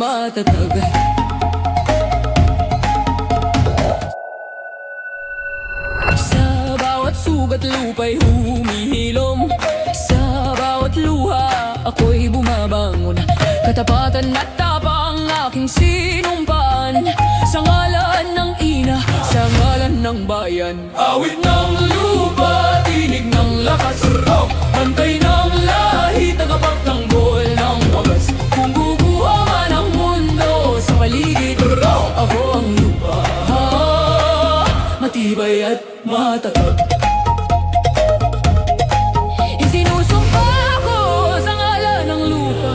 matatag. Sa bawat sugat lupa'y humihilom, sa bawat luha ako'y bumabangon. Katapatan at tapang aking sinumpaan, sa ngalan ng ina, sa ngalan ng bayan. Awit ng lupa, tinig ng lakas, bantay ng lahi, tagapagtanggol ng wagas. Kung guguha man ang mundo sa paligid, ako ang lupa, matibay at matatag. Isinusumpa ko sa ngalan ng lupa,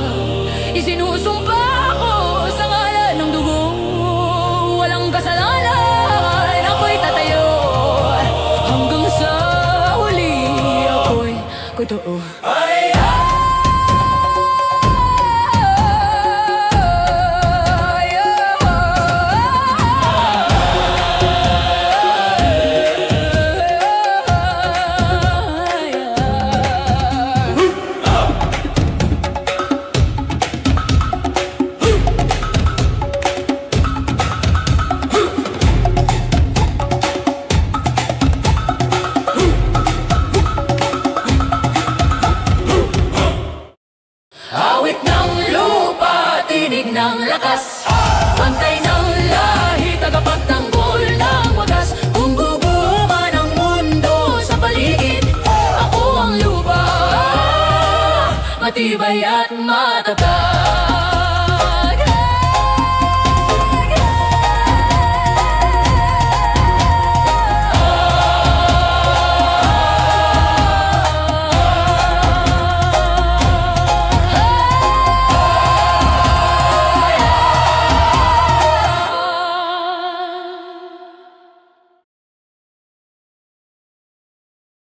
isinusumpa ko sa ngalan ng dugo. Walang kasalanan, ako'y tatayo, hanggang sa huli ako'y totoo. Awit ng lupa, tinig ng lakas, bantay ng lahi, tagapagtanggol ng wagas. Kung guguho man ang mundo sa paligid, ako ang lupa, matibay at matatag.